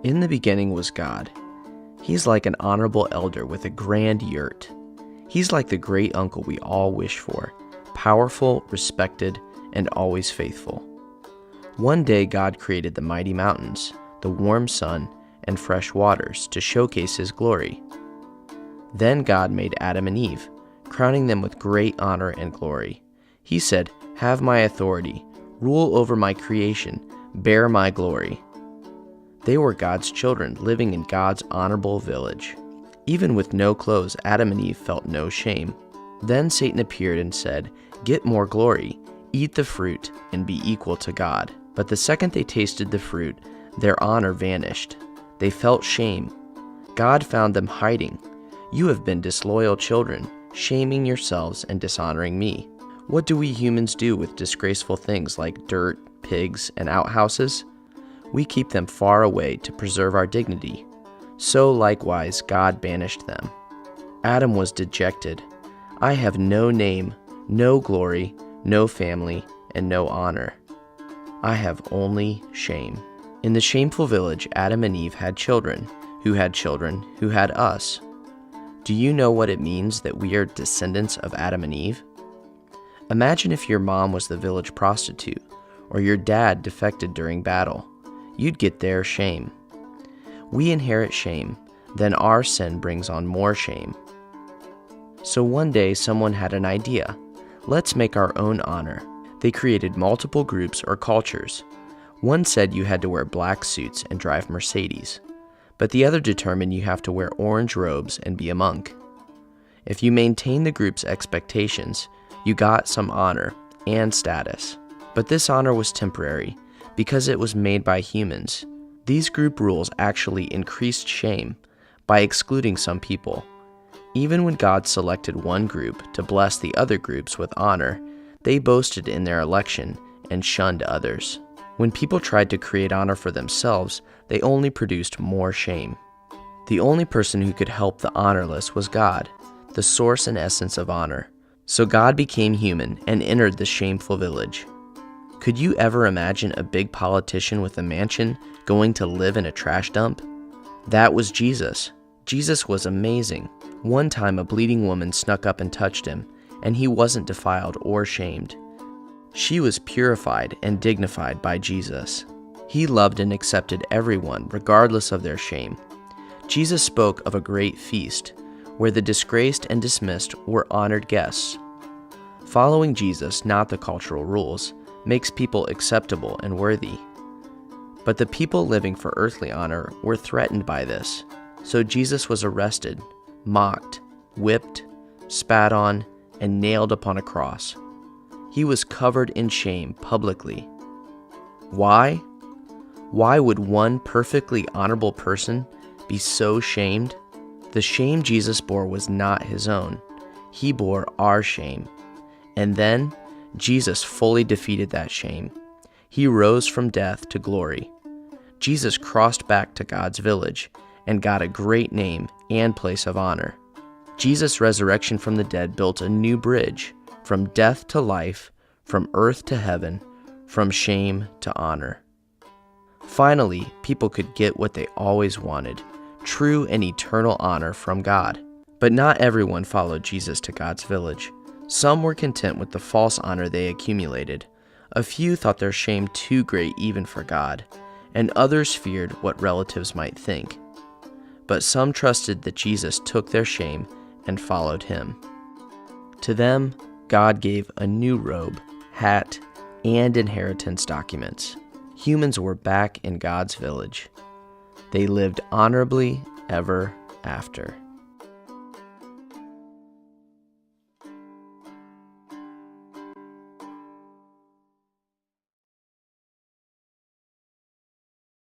In the beginning was God. He's like an honorable elder with a grand yurt. He's like the great uncle we all wish for, powerful, respected, and always faithful. One day God created the mighty mountains, the warm sun, and fresh waters to showcase His glory. Then God made Adam and Eve, crowning them with great honor and glory. He said, "Have my authority, rule over my creation, bear my glory." They were God's children living in God's honorable village. Even with no clothes, Adam and Eve felt no shame. Then Satan appeared and said, "Get more glory, eat the fruit, and be equal to God." But the second they tasted the fruit, their honor vanished. They felt shame. God found them hiding. "You have been disloyal children, shaming yourselves and dishonoring me." What do we humans do with disgraceful things like dirt, pigs, and outhouses? We keep them far away to preserve our dignity. So likewise, God banished them. Adam was dejected. "I have no name, no glory, no family, and no honor. I have only shame." In the shameful village, Adam and Eve had children, who had us. Do you know what it means that we are descendants of Adam and Eve? Imagine if your mom was the village prostitute, or your dad defected during battle. You'd get their shame. We inherit shame, then our sin brings on more shame. So one day someone had an idea. Let's make our own honor. They created multiple groups or cultures. One said you had to wear black suits and drive Mercedes, but the other determined you have to wear orange robes and be a monk. If you maintain the group's expectations, you got some honor and status. But this honor was temporary, because it was made by humans. These group rules actually increased shame by excluding some people. Even when God selected one group to bless the other groups with honor, they boasted in their election and shunned others. When people tried to create honor for themselves, they only produced more shame. The only person who could help the honorless was God, the source and essence of honor. So God became human and entered the shameful village. Could you ever imagine a big politician with a mansion going to live in a trash dump? That was Jesus. Jesus was amazing. One time a bleeding woman snuck up and touched him, and he wasn't defiled or shamed. She was purified and dignified by Jesus. He loved and accepted everyone regardless of their shame. Jesus spoke of a great feast, where the disgraced and dismissed were honored guests. Following Jesus, not the cultural rules, makes people acceptable and worthy. But the people living for earthly honor were threatened by this, so Jesus was arrested, mocked, whipped, spat on, and nailed upon a cross. He was covered in shame publicly. Why? Why would one perfectly honorable person be so shamed? The shame Jesus bore was not his own. He bore our shame. And then, Jesus fully defeated that shame. He rose from death to glory. Jesus crossed back to God's village and got a great name and place of honor. Jesus' resurrection from the dead built a new bridge from death to life, from earth to heaven, from shame to honor. Finally, people could get what they always wanted, true and eternal honor from God. But not everyone followed Jesus to God's village. Some were content with the false honor they accumulated. A few thought their shame too great even for God, and others feared what relatives might think. But some trusted that Jesus took their shame and followed him. To them, God gave a new robe, hat, and inheritance documents. Humans were back in God's village. They lived honorably ever after.